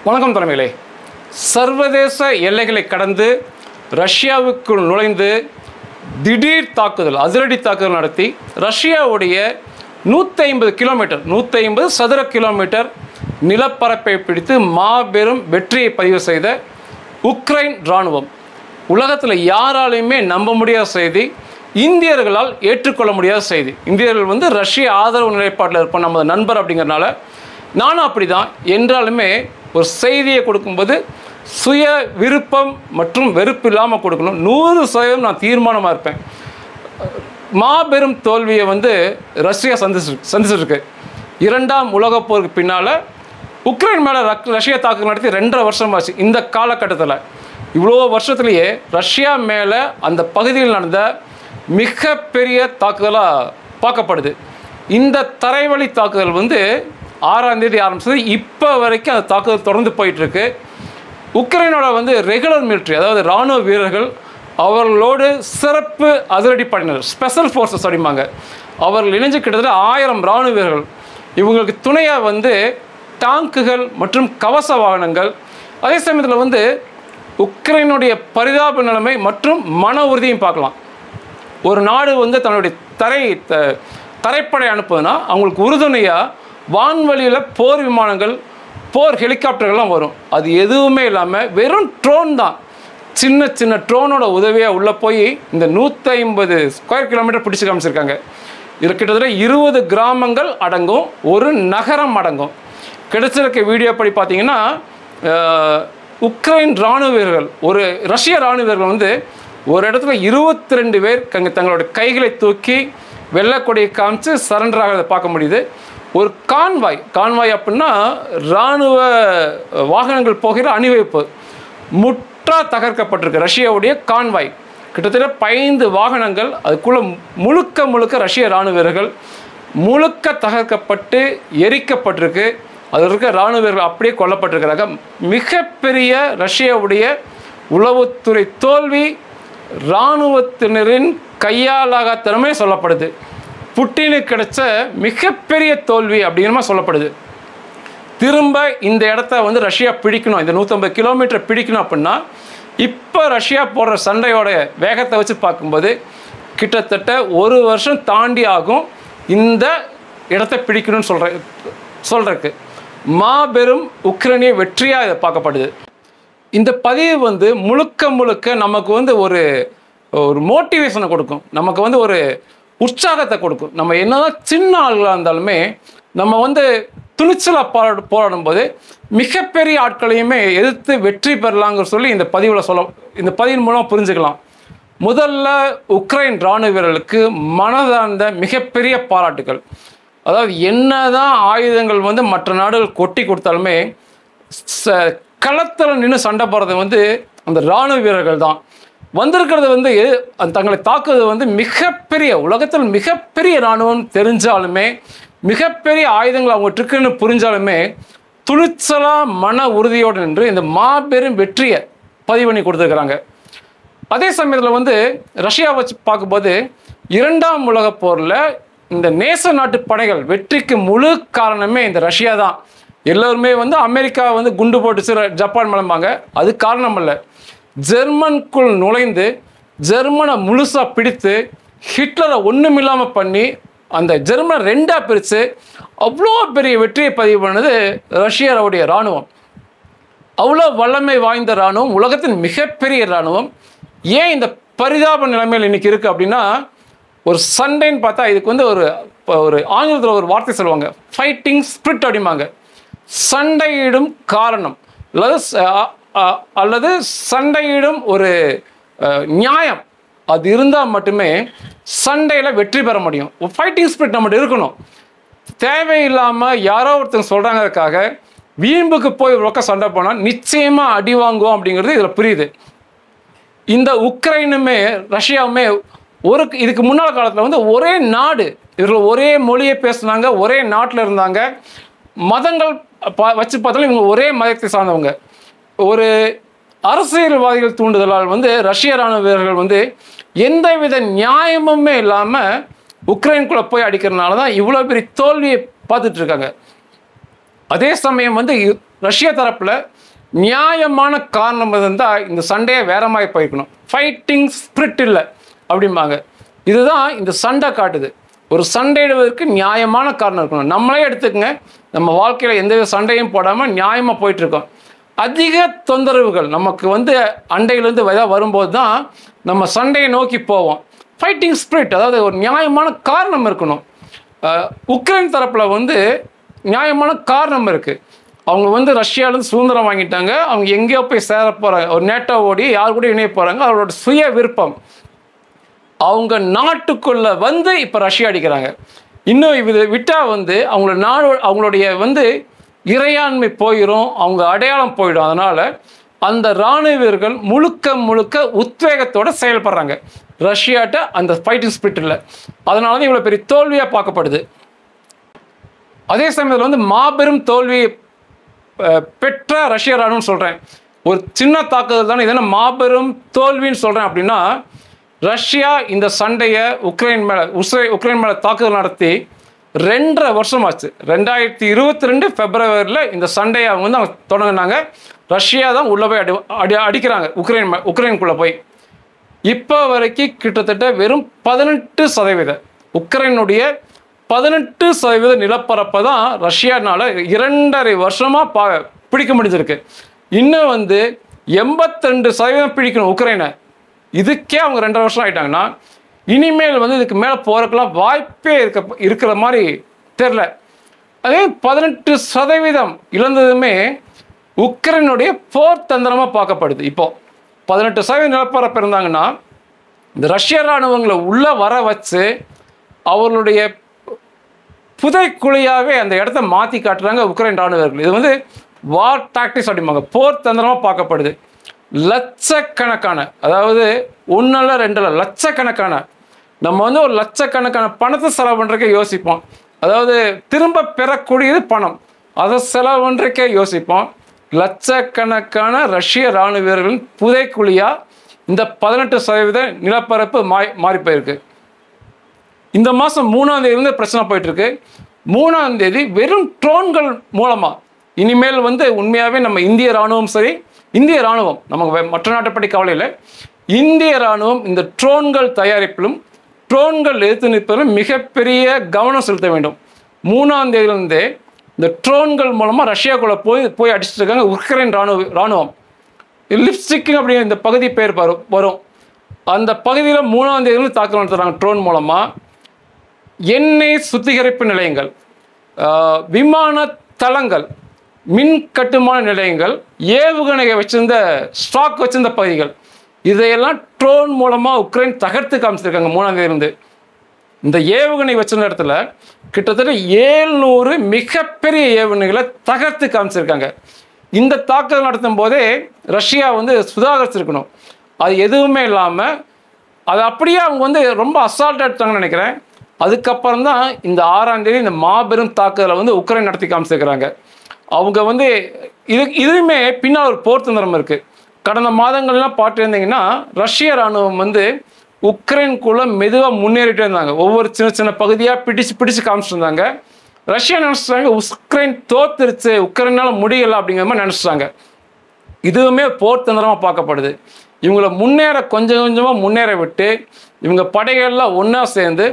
வணக்கம் தலைமையிலே. சர்வதேச எல்லைகளை கடந்து ரஷ்யாவுக்குள் நுழைந்து திடீர் தாக்குதல், அதிரடி தாக்குதல் நடத்தி ரஷ்யாவுடைய 150 சதுர கிலோமீட்டர் நிலப்பரப்பை பிடித்து மாபெரும் வெற்றியை பதிவு செய்த உக்ரைன் இராணுவம். உலகத்தில் யாராலையுமே நம்ப முடியாத செய்தி, இந்தியர்களால் ஏற்றுக்கொள்ள முடியாத செய்தி. இந்தியர்கள் ரஷ்ய ஆதரவு நிலைப்பாட்டில் இருப்போம், நமது நண்பர் அப்படிங்கிறனால. நானும் அப்படி தான். என்றாலுமே ஒரு செய்தியை கொடுக்கும்போது சுய விருப்பம் மற்றும் வெறுப்பு இல்லாமல் கொடுக்கணும். 100% நான் தீர்மானமாக இருப்பேன். மாபெரும் தோல்வியை ரஷ்யா சந்திச்சிருக்கு. 2ஆம் உலகப் போருக்கு பின்னால் உக்ரைன் மேலே ரஷ்யா தாக்குதல் நடத்தி 2.5 வருஷம் ஆச்சு. இந்த காலகட்டத்தில் இவ்வளோ வருஷத்துலேயே ரஷ்யா மேலே அந்த பகுதியில் நடந்த மிகப்பெரிய தாக்குதலாக பார்க்கப்படுது. இந்த தரைவழி தாக்குதல் 6ஆம் தேதி ஆரம்பிச்சது. இப்போ வரைக்கும் அந்த தாக்குதல் தொடர்ந்து போயிட்டுருக்கு. உக்ரைனோட ரெகுலர் மிலிட்ரி, அதாவது இராணுவ வீரர்கள், அவர்களோடு சிறப்பு அதிரடிப்படையினர், ஸ்பெஷல் ஃபோர்ஸஸ் அப்படிம்பாங்க, அவர்கள் இணைஞ்சு கிட்டத்தட்ட 1000 இராணுவ வீரர்கள். இவங்களுக்கு துணையாக டாங்குகள் மற்றும் கவச வாகனங்கள். அதே சமயத்தில் உக்ரைனுடைய பரிதாப நிலைமை மற்றும் மன உறுதியும் பார்க்கலாம். ஒரு நாடு தன்னுடைய தரைப்படை அனுப்புதுன்னா அவங்களுக்கு உறுதுணையாக வான்வழியில் போர் விமானங்கள், போர் ஹெலிகாப்டர்கள்லாம் வரும். அது எதுவுமே இல்லாமல் வெறும் ட்ரோன் தான். சின்ன சின்ன ட்ரோனோட உதவியாக உள்ளே போய் இந்த 150 ஸ்கொயர் கிலோமீட்டர் பிடிச்சி காமிச்சிருக்காங்க. இதில் கிட்டத்தட்ட 20 கிராமங்கள் அடங்கும், ஒரு நகரம் அடங்கும். கிடைச்சிருக்க வீடியோ படி பார்த்தீங்கன்னா உக்ரைன் இராணுவ வீரர்கள், ஒரு ரஷ்ய இராணுவ வீரர்கள் ஒரு இடத்துல 22 பேர் தங்களோட கைகளை தூக்கி வெள்ளைக்கொடியை காமிச்சு சரண்டர் ஆகிறத பார்க்க முடியுது. ஒரு கான்வாய் அப்படின்னா இராணுவ வாகனங்கள் போகிற அணிவகுப்பு முற்றா தகர்க்கப்பட்டிருக்கு. ரஷ்யாவுடைய கான்வாய் கிட்டத்தட்ட 15 வாகனங்கள், அதுக்குள்ளே முழுக்க ரஷ்ய இராணுவ வீரர்கள் முழுக்க தகர்க்கப்பட்டு எரிக்கப்பட்டிருக்கு. அதில் இருக்க இராணுவ வீரர்கள் அப்படியே கொல்லப்பட்டிருக்கிறாங்க. மிகப்பெரிய ரஷ்யாவுடைய உளவுத்துறை தோல்வி, இராணுவத்தினரின் கையாலாக திறமை சொல்லப்படுது. புட்டினுக்கு கிடைச்ச மிகப்பெரிய தோல்வி அப்படிங்கிற சொல்லப்படுது. திரும்ப இந்த இடத்த ரஷ்யா பிடிக்கணும், இந்த 150 கிலோமீட்டர் பிடிக்கணும் அப்படின்னா இப்போ ரஷ்யா போடுற சண்டையோட வேகத்தை வச்சு பார்க்கும்போது கிட்டத்தட்ட 1 வருஷம் தாண்டி ஆகும் இந்த இடத்தை பிடிக்கணும்னு சொல்கிறதுக்கு. மாபெரும் உக்ரைனிய வெற்றியாக இதை பார்க்கப்படுது. இந்த பதிவு முழுக்க நமக்கு ஒரு மோட்டிவேஷனை கொடுக்கும், நமக்கு ஒரு உற்சாகத்தை கொடுக்கும். நம்ம என்னதான் சின்ன ஆள்களாக இருந்தாலுமே நம்ம துணிச்சலாக போராடும் போது மிகப்பெரிய ஆட்களையுமே எதிர்த்து வெற்றி பெறலாங்கிற சொல்லி இந்த பதிவின் மூலம் புரிஞ்சுக்கலாம். முதல்ல உக்ரைன் இராணுவ வீரர்களுக்கு மனதார்ந்த மிகப்பெரிய பாராட்டுகள். அதாவது என்னதான் ஆயுதங்கள் மற்ற நாடுகள் கொட்டி கொடுத்தாலுமே களத்தில் நின்று சண்டை போடுறது அந்த இராணுவ வீரர்கள் தான். வந்திருக்கிறது தங்களை தாக்குவது மிகப்பெரிய, உலகத்தில் மிகப்பெரிய இராணுவம் தெரிஞ்சாலுமே, மிகப்பெரிய ஆயுதங்கள் அவங்ககிட்ட இருக்குன்னு புரிஞ்சாலுமே துணிச்சலாக மன உறுதியோடு நின்று இந்த மாபெரும் வெற்றியை பதிவு பண்ணி கொடுத்துருக்குறாங்க. அதே சமயத்தில் ரஷ்யா வச்சு பார்க்கும்போது 2ஆம் உலகப் போரில் இந்த நேச நாட்டு படைகள் வெற்றிக்கு முழு காரணமே இந்த ரஷ்யா தான். எல்லோருமே அமெரிக்கா குண்டு போட்டு ஜப்பான் மலம்பாங்க, அது காரணம் இல்லை. ஜெர்மனுக்குள் நுழைந்து ஜெர்மனை முழுசாக பிடித்து ஹிட்லரை ஒன்றுமில்லாமல் பண்ணி அந்த ஜெர்மனை 2ஆக பிரித்து அவ்வளோ பெரிய வெற்றியை பதிவு பண்ணது ரஷ்யாவுடைய இராணுவம். அவ்வளோ வல்லமை வாய்ந்த இராணுவம், உலகத்தின் மிகப்பெரிய இராணுவம். ஏன் இந்த பரிதாப நிலைமையில் இன்றைக்கி இருக்குது அப்படின்னா, ஒரு சண்டைன்னு பார்த்தா இதுக்கு ஒரு ஆங்கிலத்தில் ஒரு வார்த்தை சொல்லுவாங்க, ஃபைட்டிங் ஸ்பிரிட் அப்படிம்பாங்க. சண்டையிடும் காரணம் அல்லது சண்டையிடும் ஒரு நியாயம் அது இருந்தால் மட்டுமே சண்டையில் வெற்றி பெற முடியும். ஃபைட்டிங் ஸ்பிரிட் நம்மகிட்ட இருக்கணும். தேவையில்லாமல் யாரோ ஒருத்தங்க சொல்கிறாங்கிறதுக்காக வீம்புக்கு போய் ரொக்க சண்டை போனால் நிச்சயமாக அடி வாங்குவோம் அப்படிங்கிறது இதில் புரியுது. இந்த உக்ரைனுமே ரஷ்யாவுமே இதுக்கு முன்னாள் காலத்தில் ஒரே நாடு, இவர்கள் ஒரே மொழியை பேசுனாங்க, ஒரே நாட்டில் இருந்தாங்க. மதங்கள் வச்சு பார்த்தாலும் இவங்க ஒரே மதத்தை சார்ந்தவங்க. ஒரு அரசியல்வாதிகள் தூண்டுதலால் ரஷ்ய இராணுவ வீரர்கள் எந்தவித நியாயமுமே இல்லாமல் உக்ரைனுக்குள்ளே போய் அடிக்கிறதுனால தான் இவ்வளோ பெரிய தோல்வியை பார்த்துட்டு இருக்காங்க. அதே சமயம் ரஷ்யா தரப்பில் நியாயமான காரணம் இருந்தால் இந்த சண்டையை வேற மாதிரி போயிருக்கணும். ஃபைட்டிங் ஸ்பிரிட் இல்லை அப்படிம்பாங்க. இதுதான் இந்த சண்டை காட்டுது. ஒரு சண்டையிடுவதற்கு நியாயமான காரணம் இருக்கணும். நம்மளே எடுத்துக்கங்க, நம்ம வாழ்க்கையில் எந்தவித சண்டையும் போடாமல் நியாயமாக போயிட்டுருக்கோம். அதிக தொந்தரவுகள் நமக்கு வந்து அண்டையிலேருந்து வரும்போது தான் நம்ம சண்டையை நோக்கி போவோம். ஃபைட்டிங் ஸ்பிரிட், அதாவது ஒரு நியாயமான காரணம் இருக்கணும். உக்ரைன் தரப்பில் வந்து நியாயமான காரணம் இருக்குது. அவங்க வந்து ரஷ்யாவிலேருந்து சுதந்திரம் வாங்கிட்டாங்க. அவங்க எங்கேயோ போய் சேர போகிறாங்க, ஒரு நேட்டோவோடி யார் கூட இணைய போகிறாங்க. அவரோட சுய விருப்பம். அவங்க நாட்டுக்குள்ளே வந்து இப்போ ரஷ்யா அடிக்கிறாங்க. இன்னும் இது விட்டால் வந்து அவங்களுடைய வந்து இறையாண்மை போயிடும், அவங்க அடையாளம் போயிடும். அதனால் அந்த இராணுவ வீரர்கள் முழுக்க உத்வேகத்தோடு செயல்படுறாங்க. ரஷ்யாட்ட அந்த ஃபைட்டிங் ஸ்பிரிட் இல்லை. அதனால தான் இவ்வளோ பெரிய தோல்வியாக பார்க்கப்படுது. அதே சமயத்தில் வந்து மாபெரும் தோல்வி பெற்ற ரஷ்ய இராணுவம் சொல்கிறேன். ஒரு சின்ன தாக்குதல் தானே, இதெல்லாம் மாபெரும் தோல்வின்னு சொல்கிறேன். அப்படின்னா ரஷ்யா இந்த சண்டையை உக்ரைன் மேலே தாக்குதல் நடத்தி 2.5 வருஷம் ஆச்சு. 2022 பிப்ரவரியில் இந்த சண்டையை அவங்க வந்து தொடங்கினாங்க. ரஷ்யா தான் உள்ளே போய் அடிக்கிறாங்க உக்ரைனுக்குள்ளே போய். இப்போ வரைக்கும் கிட்டத்தட்ட வெறும் 18%, உக்ரைனுடைய 18% நிலப்பரப்பை தான் ரஷ்யானால் 2.5 வருஷமாக பிடிக்க முடிஞ்சிருக்கு. இன்னும் வந்து 82% பிடிக்கணும் உக்ரைனை. இதுக்கே அவங்க 2.5 வருஷம் ஆகிட்டாங்கன்னா இனிமேல் வந்து இதுக்கு மேலே போகிறதுக்கெல்லாம் வாய்ப்பே இருக்கிற மாதிரி தெரில. அதே 18% இழந்ததுமே உக்ரைனுடைய போர் தந்திரமாக பார்க்கப்படுது. இப்போது 18% நிலப்பரப்பு இருந்தாங்கன்னா இந்த ரஷ்ய இராணுவங்களை உள்ளே வர வச்சு அவர்களுடைய புதைக்குழியாகவே அந்த இடத்த மாற்றி காட்டுறாங்க உக்ரைன் இராணுவர்கள். இது வந்து வார் டாக்டிக்ஸ் அப்படிம்பாங்க, போர் தந்திரமாக பார்க்கப்படுது. லட்சக்கணக்கான, அதாவது 1 இல்லை 2 இல்லை, லட்சக்கணக்கான, நம்ம வந்து ஒரு லட்சக்கணக்கான பணத்தை செலவு பண்ணுறக்கே யோசிப்போம். அதாவது திரும்ப பெறக்கூடியது பணம், அதை செலவு பண்ணுறக்கே யோசிப்போம். லட்சக்கணக்கான ரஷ்ய இராணுவ வீரர்களின் புதைக்குழியாக இந்த 18% நிலப்பரப்பு மாறி போயிருக்கு. இந்த மாதம் 3ஆம் தேதியிலிருந்து பிரச்சனை போயிட்டுருக்கு. 3ஆம் தேதி வெறும் ட்ரோன்கள் மூலமாக இனிமேல் வந்து உண்மையாகவே நம்ம இந்திய இராணுவம் சரி, இந்திய இராணுவம் நமக்கு மற்ற நாட்டை பற்றி கவலை இல்லை, இந்திய இராணுவம் இந்த ட்ரோன்கள் தயாரிப்பிலும் ட்ரோன்கள் எதிர்த்து நிற்பதிலும் மிகப்பெரிய கவனம் செலுத்த வேண்டும். 3ஆம் தேதியிலிருந்தே இந்த ட்ரோன்கள் மூலமாக ரஷ்யாக்குள்ளே போய் அடிச்சுட்டு இருக்காங்க உக்ரைன் இராணுவம். லிப்ஸ்டிக்கிங் அப்படிங்கிற இந்த பகுதி பேர் வரும். அந்த பகுதியில் 3ஆம் தேதியிலிருந்து தாக்குதல் நடத்துகிறாங்க ட்ரோன் மூலமாக. எண்ணெய் சுத்திகரிப்பு நிலையங்கள், விமான தளங்கள், மின் கட்டுமான நிலையங்கள், ஏவுகணையை வச்சிருந்த ஸ்டாக் வச்சிருந்த பகுதிகள், இதையெல்லாம் ட்ரோன் மூலமாக உக்ரைன் தகர்த்து காமிச்சிருக்காங்க 3ஆம் தேதியிலிருந்து. இந்த ஏவுகணை வச்சிருந்த இடத்துல கிட்டத்தட்ட 700 மிகப்பெரிய ஏவுகணைகளை தகர்த்து காமிச்சிருக்காங்க. இந்த தாக்குதல் நடத்தும் போதே ரஷ்யா வந்து சுதாகரிச்சிருக்கணும். அது எதுவுமே இல்லாமல் அது அப்படியே அவங்க வந்து ரொம்ப அசால்ட்டாக எடுத்தாங்கன்னு நினைக்கிறேன். அதுக்கப்புறம் தான் இந்த 6ஆம் தேதி இந்த மாபெரும் தாக்குதலை வந்து உக்ரைன் நடத்தி காமிச்சிருக்கிறாங்க. அவங்க வந்து இதுவுமே பின்னால் ஒரு போர் தந்திரம் இருக்குது. கடந்த மாதங்கள்லாம் பார்த்துருந்தீங்கன்னா ரஷ்ய இராணுவம் வந்து உக்ரைனுக்குள்ளே மெதுவாக முன்னேறிட்டே இருந்தாங்க. ஒவ்வொரு சின்ன பகுதியாக பிடிச்சு காமிச்சிருந்தாங்க. ரஷ்யா நினச்சிட்டாங்க உக்ரைன் தோத்துருச்சு, உக்ரைனால் முடியலை அப்படிங்கிற மாதிரி நினச்சிட்டாங்க. இதுவுமே போர் தந்திரமாக பார்க்கப்படுது. இவங்களை கொஞ்சம் கொஞ்சமாக முன்னேற விட்டு இவங்க படைகள்லாம் ஒன்றா சேர்ந்து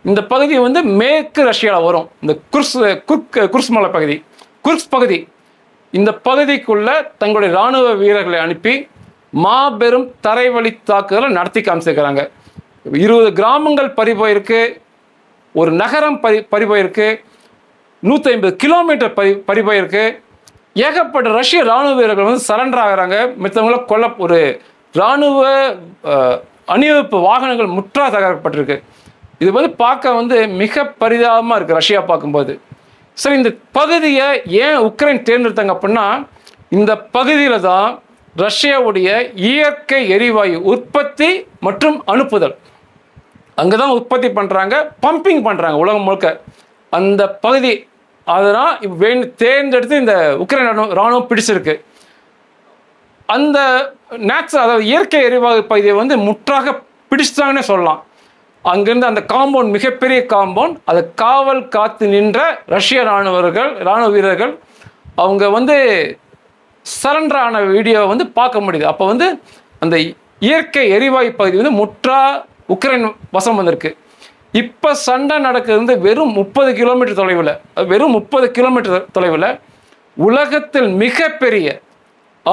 இந்த பகுதி வந்து மேற்கு ரஷ்யாவில் வரும். இந்த குர்ஸ் மலை பகுதி, குர்ஸ் பகுதி, இந்த பகுதிக்குள்ளே தங்களுடைய இராணுவ வீரர்களை அனுப்பி மாபெரும் தரைவழி தாக்குதலை நடத்தி காமிச்சிருக்கிறாங்க. 20 கிராமங்கள் பறிபோயிருக்கு, ஒரு நகரம் பறிபோயிருக்கு, 150 கிலோமீட்டர் பறிபோயிருக்கு. ஏகப்பட்ட ரஷ்ய இராணுவ வீரர்கள் வந்து சரண்டர் ஆகிறாங்க. மற்றவங்கள ஒரு இராணுவ அணிவகுப்பு வாகனங்கள் முற்றாக தகர்க்கப்பட்டிருக்கு. இது வந்து பார்க்க வந்து மிக பரிதாபமாக இருக்குது ரஷ்யா பார்க்கும்போது. சரி, இந்த பகுதியை ஏன் உக்ரைன் தேர்ந்தெடுத்தாங்க அப்படின்னா இந்த பகுதியில் தான் ரஷ்யாவுடைய இயற்கை எரிவாயு உற்பத்தி மற்றும் அனுப்புதல், அங்கே தான் உற்பத்தி பண்ணுறாங்க, பம்பிங் பண்ணுறாங்க உலகம் முழுக்க அந்த பகுதி. அதனால் தேர்ந்தெடுத்து இந்த உக்ரைன் இராணுவம் பிடிச்சிருக்கு. அந்த அதாவது இயற்கை எரிவாயு பகுதியை வந்து முற்றாக பிடிச்சிட்டாங்கன்னே சொல்லலாம். அங்கிருந்து அந்த காம்பவுண்ட், மிகப்பெரிய காம்பவுண்ட், அதை காவல் காத்து நின்ற ரஷ்ய இராணுவ வீரர்கள் அவங்க வந்து சரண்டர் ஆன வீடியோ வந்து பார்க்க முடியுது. அப்போ வந்து அந்த இயற்கை எரிவாயு பகுதி வந்து முற்றா உக்ரைன் வசம் வந்திருக்கு. இப்போ சண்டை நடக்கிறது வந்து வெறும் 30 கிலோமீட்டர் தொலைவில், வெறும் 30 கிலோமீட்டர் தொலைவில் உலகத்தில் மிகப்பெரிய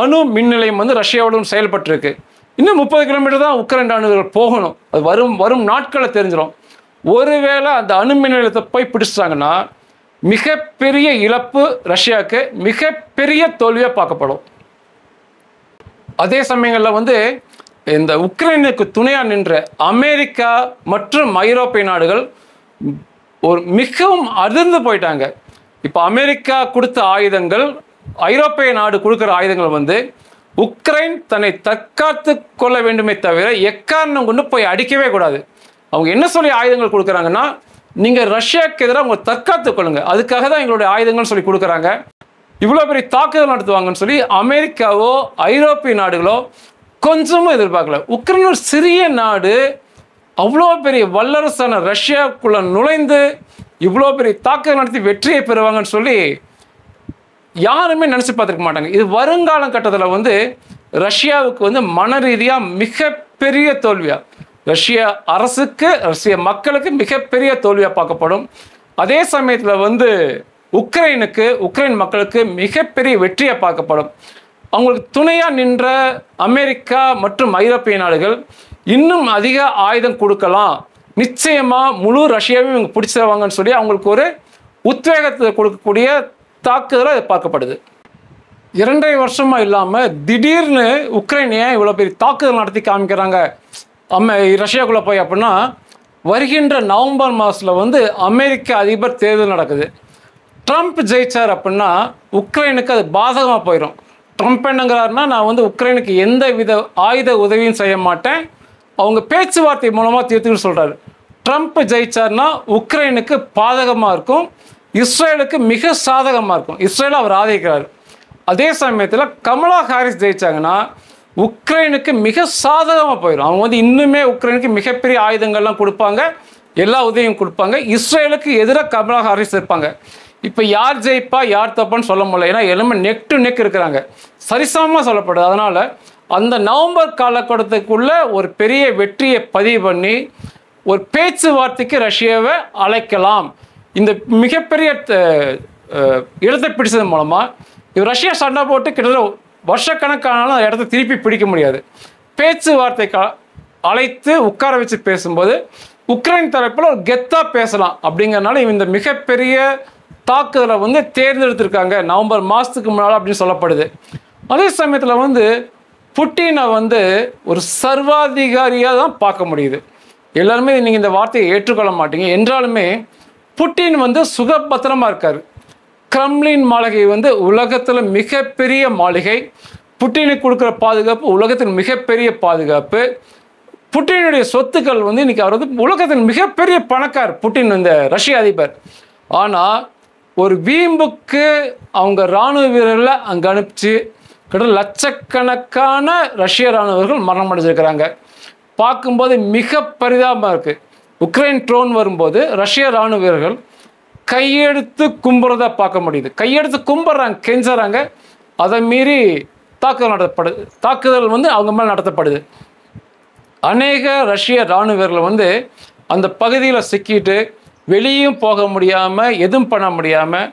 அணு மின் நிலையம் வந்து ரஷ்யாவோடும் செயல்பட்டுருக்கு. இன்னும் 30 கிலோமீட்டர் தான் உக்ரைன் ராணுவர்கள் போகணும். அது வரும் நாட்களில் தெரிஞ்சிடும். ஒருவேளை அந்த அணு மின் நிலையத்தை போய் பிடிச்சிட்டாங்கன்னா மிகப்பெரிய இழப்பு ரஷ்யாவுக்கு, மிகப்பெரிய தோல்வியாக பார்க்கப்படும். அதே சமயங்களில் வந்து இந்த உக்ரைனுக்கு துணையாக நின்ற அமெரிக்கா மற்றும் ஐரோப்பிய நாடுகள் ஒரு மிகவும் அதிர்ந்து போயிட்டாங்க. இப்போ அமெரிக்கா கொடுத்த ஆயுதங்கள், ஐரோப்பிய நாடு கொடுக்குற ஆயுதங்கள் வந்து உக்ரைன் தன்னை தற்காத்து கொள்ள வேண்டுமே தவிர எக்காரணம் கொண்டு போய் அடிக்கவே கூடாது. அவங்க என்ன சொல்லி ஆயுதங்கள் கொடுக்குறாங்கன்னா, நீங்கள் ரஷ்யாவுக்கு எதிராக உங்களை தற்காத்து கொள்ளுங்க, அதுக்காக தான் எங்களுடைய ஆயுதங்கள் சொல்லி கொடுக்குறாங்க. இவ்வளோ பெரிய தாக்குதல் நடத்துவாங்கன்னு சொல்லி அமெரிக்காவோ ஐரோப்பிய நாடுகளோ கொஞ்சமும் எதிர்பார்க்கல. உக்ரைன் ஒரு சிறிய நாடு, அவ்வளோ பெரிய வல்லரசான ரஷ்யாவுக்குள்ள நுழைந்து இவ்வளோ பெரிய தாக்குதல் நடத்தி வெற்றியை பெறுவாங்கன்னு சொல்லி யாருமே நினச்சி பார்த்துருக்க மாட்டாங்க. இது வருங்கால கட்டத்தில் வந்து ரஷ்யாவுக்கு வந்து மன ரீதியாக மிகப்பெரிய தோல்வியாக, ரஷ்ய அரசுக்கு, ரஷ்ய மக்களுக்கு மிகப்பெரிய தோல்வியாக பார்க்கப்படும். அதே சமயத்தில் வந்து உக்ரைன் மக்களுக்கு மிகப்பெரிய வெற்றியாக பார்க்கப்படும். அவங்களுக்கு துணையாக நின்ற அமெரிக்கா மற்றும் ஐரோப்பிய நாடுகள் இன்னும் அதிக ஆயுதம் கொடுக்கலாம், நிச்சயமாக முழு ரஷ்யாவையும் இவங்க பிடிச்சிருவாங்கன்னு சொல்லி அவங்களுக்கு ஒரு உத்வேகத்தை கொடுக்கக்கூடிய தாக்குதலாக இது பார்க்கப்படுது. 2.5 வருஷமாக இல்லாமல் திடீர்னு உக்ரைன் ஏன் இவ்வளோ பெரிய தாக்குதல் நடத்தி காமிக்கிறாங்க ரஷ்யாவுக்குள்ளே போய் அப்படின்னா, வருகின்ற நவம்பர் மாதத்தில் வந்து அமெரிக்க அதிபர் தேர்தல் நடக்குது. ட்ரம்ப் ஜெயிச்சார் அப்படின்னா உக்ரைனுக்கு அது பாதகமாக போயிடும். ட்ரம்ப் என்னங்கிறாருன்னா, நான் வந்து உக்ரைனுக்கு எந்த வித ஆயுத உதவியும் செய்ய மாட்டேன், அவங்க பேச்சுவார்த்தை மூலமாக தீர்த்துன்னு சொல்கிறாரு. ட்ரம்ப் ஜெயிச்சார்னா உக்ரைனுக்கு பாதகமாக இருக்கும், இஸ்ரேலுக்கு மிக சாதகமாக இருக்கும். இஸ்ரேலை அவர் ஆதரிக்கிறார். அதே சமயத்தில் கமலா ஹாரிஸ் ஜெயிச்சாங்கன்னா உக்ரைனுக்கு மிக சாதகமாக போயிடும். அவங்க வந்து இன்னுமே உக்ரைனுக்கு மிகப்பெரிய ஆயுதங்கள்லாம் கொடுப்பாங்க, எல்லா உதவியும் கொடுப்பாங்க. இஸ்ரேலுக்கு எதிராக கமலா ஹாரிஸ் இருப்பாங்க. இப்போ யார் ஜெயிப்பா யார் தப்பான்னு சொல்ல முடியல, ஏன்னா எல்லாமே நெக் டு நெக் இருக்கிறாங்க, சரிசமமாக சொல்லப்படுது. அதனால் அந்த நவம்பர் காலகட்டத்துக்குள்ள ஒரு பெரிய வெற்றியை பதிவு பண்ணி ஒரு பேச்சுவார்த்தைக்கு ரஷ்யாவை அழைக்கலாம். இந்த மிகப்பெரிய இடத்தை பிடிச்சது மூலமாக ரஷ்யா சண்டை போட்டு கிட்டத்தட்ட வருஷக்கணக்கானாலும் அந்த இடத்த திருப்பி பிடிக்க முடியாது. பேச்சுவார்த்தை அழைத்து உட்கார வச்சு பேசும்போது உக்ரைன் தரப்பில் ஒரு கெத்தாக பேசலாம் அப்படிங்கிறனால இந்த மிகப்பெரிய தாக்குதலை வந்து தேர்ந்தெடுத்திருக்காங்க நவம்பர் மாதத்துக்கு முன்னால் அப்படின்னு சொல்லப்படுது. அதே சமயத்தில் வந்து புட்டினை வந்து ஒரு சர்வாதிகாரியாக தான் பார்க்க முடியுது. எல்லாருமே நீங்கள் இந்த வார்த்தையை ஏற்றுக்கொள்ள மாட்டீங்க என்றாலுமே புட்டின் வந்து சுகபத்திரமாக இருக்கார். கிரெம்ளின் மாளிகை வந்து உலகத்தில் மிகப்பெரிய மாளிகை. புட்டினுக்கு கொடுக்குற பாதுகாப்பு உலகத்தின் மிகப்பெரிய பாதுகாப்பு. புட்டினுடைய சொத்துக்கள் வந்து இன்றைக்கி அவர் வந்து உலகத்தின் மிகப்பெரிய பணக்கார் புட்டின், இந்த ரஷ்ய அதிபர். ஆனால் ஒரு வீம்புக்கு அவங்க இராணுவ வீரர்களை அங்கே அனுப்பிச்சு கிட்டத்தட்ட லட்சக்கணக்கான ரஷ்ய இராணுவர்கள் மரணம் அடைஞ்சிருக்கிறாங்க. பார்க்கும்போது மிக பரிதாபமாக இருக்குது. உக்ரைன் ட்ரோன் வரும்போது ரஷ்ய இராணுவ வீரர்கள் கையெடுத்து கும்புறதை பார்க்க முடியுது. கையெடுத்து கும்பிட்றாங்க, கெஞ்சுறாங்க. அதை மீறி தாக்குதல் வந்து அவங்க மேலே நடத்தப்படுது. அநேக ரஷ்ய இராணுவ வீரர்கள் வந்து அந்த பகுதியில் சிக்கிட்டு வெளியும் போக முடியாமல் எதுவும் பண்ண முடியாமல்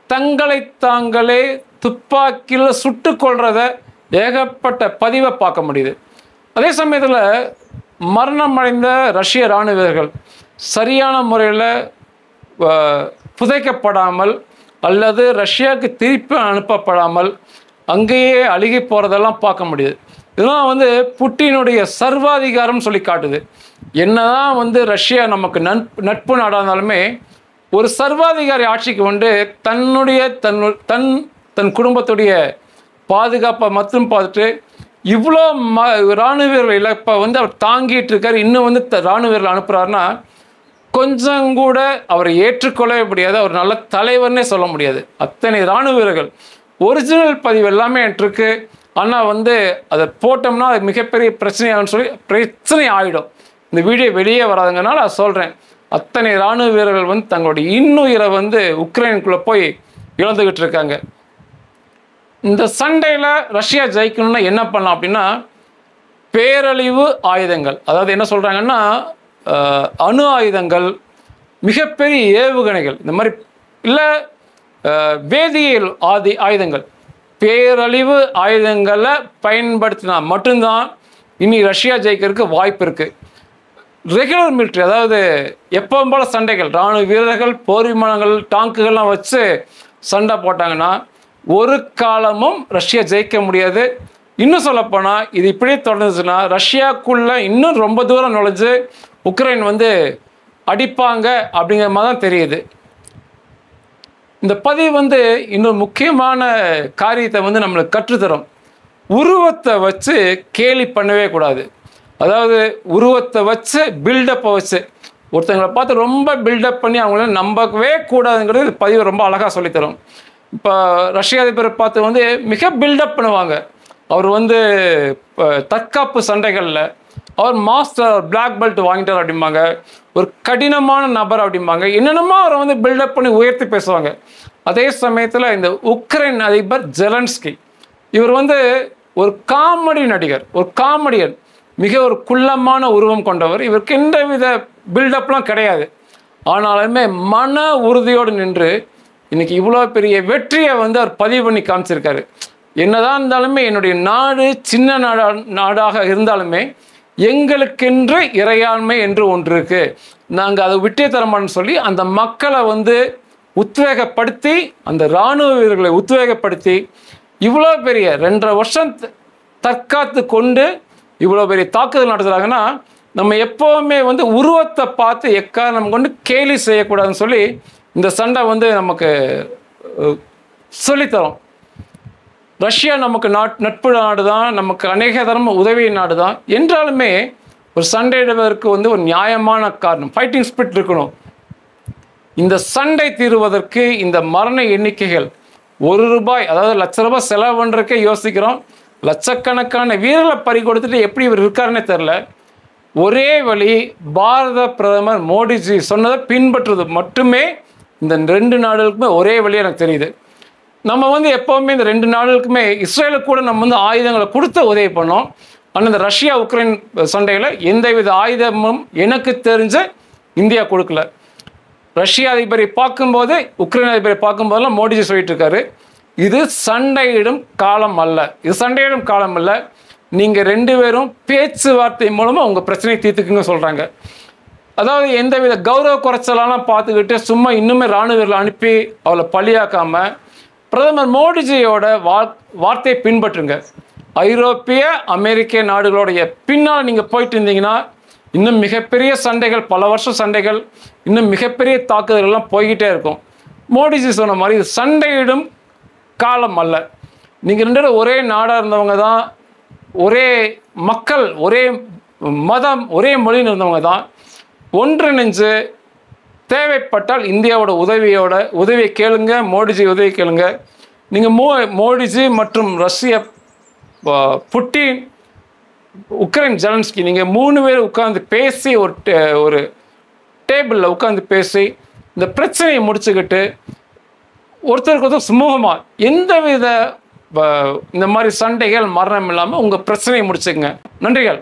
தங்களை தாங்களே துப்பாக்கியில் சுட்டு கொள்றத ஏகப்பட்ட பதிவை பார்க்க முடியுது. அதே சமயத்தில் மரணம் அடைந்த ரஷ்ய இராணுவ வீரர்கள் சரியான முறையில் புதைக்கப்படாமல் அல்லது ரஷ்யாவுக்கு திருப்பி அனுப்பப்படாமல் அங்கேயே அழுகி போகிறதெல்லாம் பார்க்க முடியுது. இதெல்லாம் வந்து புட்டினுடைய சர்வாதிகாரம் சொல்லி காட்டுது. என்னதான் வந்து ரஷ்யா நமக்கு நட்பு நாடாக இருந்தாலுமே ஒரு சர்வாதிகாரி ஆட்சிக்கு வந்து தன் குடும்பத்துடைய பாதுகாப்பை மற்றும் பார்த்துட்டு இவ்வளோ இராணுவ வீரர்கள் இழப்பை வந்து அவர் தாங்கிட்டு இருக்கார். இன்னும் வந்து இராணுவ வீரர்கள் அனுப்புகிறாருன்னா கொஞ்சம் கூட அவரை ஏற்றுக்கொள்ளவே முடியாது, அவர் நல்ல தலைவர்னே சொல்ல முடியாது. அத்தனை இராணுவ வீரர்கள் ஒரிஜினல் பதிவு எல்லாமே இருக்கு. ஆனால் வந்து அதை போட்டோம்னா அது மிகப்பெரிய பிரச்சனையாகும்னு சொல்லி பிரச்சனை ஆகிடும். இந்த வீடியோ வெளியே வராதுங்கனால நான் சொல்கிறேன். அத்தனை இராணுவ வீரர்கள் வந்து தங்களுடைய இன்னுயிரை வந்து உக்ரைனுக்குள்ளே போய் இழந்துக்கிட்டு இருக்காங்க. இந்த சண்டையில் ரஷ்யா ஜெயிக்கணும்னா என்ன பண்ணலாம் அப்படின்னா, பேரழிவு ஆயுதங்கள், அதாவது என்ன சொல்கிறாங்கன்னா அணு ஆயுதங்கள், மிகப்பெரிய ஏவுகணைகள், இந்த மாதிரி இல்லை வேதியியல் ஆயுதங்கள், பேரழிவு ஆயுதங்களை பயன்படுத்தினா மட்டும்தான் இனி ரஷ்யா ஜெயிக்கிறதுக்கு வாய்ப்பு இருக்குது. ரெகுலர் மிலிட்ரி, அதாவது எப்பவும் போல் சண்டைகள், இராணுவ வீரர்கள், போர் விமானங்கள், டாங்குகள்லாம் வச்சு சண்டை போட்டாங்கன்னா ஒரு காலமும் ரஷ்யா ஜெயிக்க முடியாது. இன்னும் சொல்லப்போனால் இது இப்படியே தொடர்ந்துச்சுன்னா ரஷ்யாவுக்குள்ளே இன்னும் ரொம்ப தூரம் நுழைஞ்சு உக்ரைன் வந்து அடிப்பாங்க அப்படிங்கிற மாதிரி தான் தெரியுது. இந்த பதிவு வந்து இன்னொரு முக்கியமான காரியத்தை வந்து நம்மளுக்கு கற்றுத்தரும். உருவத்தை வச்சு கேலி பண்ணவே கூடாது. அதாவது உருவத்தை வச்சு பில்டப்பை வச்சு ஒருத்தங்களை பார்த்து ரொம்ப பில்டப் பண்ணி அவங்கள நம்பவே கூடாதுங்கிறது பதிவு ரொம்ப அழகாக சொல்லித்தரும். இப்போ ரஷ்ய அதிபரை பார்த்து வந்து மிக பில்டப் பண்ணுவாங்க. அவர் வந்து தற்காப்பு சண்டைகளில் அவர் மாஸ்டர், பிளாக் பெல்ட் வாங்கிட்டார் அப்படிம்பாங்க, ஒரு கடினமான நபர் அப்படிம்பாங்க, என்னென்னமோ அவரை வந்து பில்டப் பண்ணி உயர்த்தி பேசுவாங்க. அதே சமயத்தில் இந்த உக்ரைன் அதிபர் ஜெலன்ஸ்கி, இவர் வந்து ஒரு காமெடி நடிகர், ஒரு காமெடியன், மிக ஒரு குள்ளமான உருவம் கொண்டவர். இவருக்கு எந்த வித பில்டப்லாம் கிடையாது. ஆனாலுமே மன உறுதியோடு நின்று இன்னைக்கு இவ்வளோ பெரிய வெற்றியை வந்து அவர் பதிவு பண்ணி காமிச்சிருக்காரு. என்னதான் இருந்தாலுமே என்னுடைய நாடு சின்ன நாடாக இருந்தாலுமே எங்களுக்கென்று இறையாண்மை என்று ஒன்று இருக்கு, நாங்கள் அதை விட்டே தரமாட்டோம்னு சொல்லி அந்த மக்களை வந்து உத்வேகப்படுத்தி, அந்த இராணுவ வீரர்களை உத்வேகப்படுத்தி இவ்வளோ பெரிய 2.5 வருஷம் தற்காத்து கொண்டு இவ்வளோ பெரிய தாக்குதல் நடத்துகிறாங்கன்னா, நம்ம எப்போவுமே வந்து உருவத்தை பார்த்து எக்காரணம் கொண்டு கேலி செய்யக்கூடாதுன்னு சொல்லி இந்த சண்டை வந்து நமக்கு சொல்லித்தரோம். ரஷ்யா நமக்கு நட்பு நாடு தான், நமக்கு அநேக தரம் உதவி நாடு தான். என்றாலுமே ஒரு சண்டையிடுவதற்கு வந்து ஒரு நியாயமான காரணம், ஃபைட்டிங் ஸ்பிரிட் இருக்கணும். இந்த சண்டை தீர்வதற்கு இந்த மரண எண்ணிக்கைகள் ₹1, அதாவது ₹1,00,000 செலவு பண்ணுறதுக்கே யோசிக்கிறோம். லட்சக்கணக்கான வீரர்களை பறி கொடுத்துட்டு எப்படி இவர் இருக்காருன்னே தெரில. ஒரே வழி, பாரத பிரதமர் மோடிஜி சொன்னதை பின்பற்றுறது மட்டுமே இந்த 2 நாடுகளுக்குமே ஒரே வழி எனக்கு தெரியுது. நம்ம வந்து எப்போவுமே இந்த 2 நாடுகளுக்குமே இஸ்ரேலுக்கு கூட நம்ம வந்து ஆயுதங்களை கொடுத்து உதவி பண்ணோம். ஆனால் இந்த ரஷ்யா உக்ரைன் சண்டையில் எந்தவித ஆயுதமும் எனக்கு தெரிஞ்ச இந்தியா கொடுக்கல. ரஷ்ய அதிபரை பார்க்கும்போது, உக்ரைன் அதிபரை பார்க்கும்போதெல்லாம் மோடிஜி சொல்லிட்டு இருக்காரு, இது சண்டையிடும் காலம் அல்ல, இது சண்டையிடும் காலம் அல்ல, நீங்கள் 2 பேரும் பேச்சுவார்த்தை மூலமாக உங்கள் பிரச்சனையை தீர்த்துக்குங்க சொல்கிறாங்க. அதாவது எந்தவித கௌரவ குறைச்சலாம் பார்த்துக்கிட்டு சும்மா இன்னுமே இராணுவ வீரர்களை அனுப்பி அவளை பழியாக்காமல் பிரதமர் மோடிஜியோட வார்த்தையை பின்பற்றுங்க. ஐரோப்பிய அமெரிக்க நாடுகளுடைய பின்னால் நீங்கள் போயிட்டு இருந்தீங்கன்னா இன்னும் மிகப்பெரிய சண்டைகள், பல வருஷம் சண்டைகள், இன்னும் மிகப்பெரிய தாக்குதல்கள்லாம் போய்கிட்டே இருக்கும். மோடிஜி சொன்ன மாதிரி இது சண்டையிடும் காலம் அல்ல. நீங்கள் 2 பேரும் ஒரே நாடாக இருந்தவங்க தான், ஒரே மக்கள், ஒரே மதம், ஒரே மொழின்னு இருந்தவங்க தான். ஒன்றிணைஞ்சு தேவைப்பட்டால் இந்தியாவோட உதவியை கேளுங்க, மோடிஜி உதவி கேளுங்க. நீங்கள் மோடிஜி மற்றும் ரஷ்ய புட்டின், உக்ரைன் ஜெலன்ஸ்கி, நீங்கள் 3 பேர் உட்கார்ந்து பேசி ஒரு டேபிளில் உட்கார்ந்து பேசி இந்த பிரச்சனையை முடிச்சுக்கிட்டு ஒருத்தருக்கு ஒருத்தர் சுமூகமாக எந்தவித இந்த மாதிரி சண்டைகள் மரணம் இல்லாமல் உங்கள் பிரச்சனையை முடிச்சுக்கங்க. நன்றிகள்.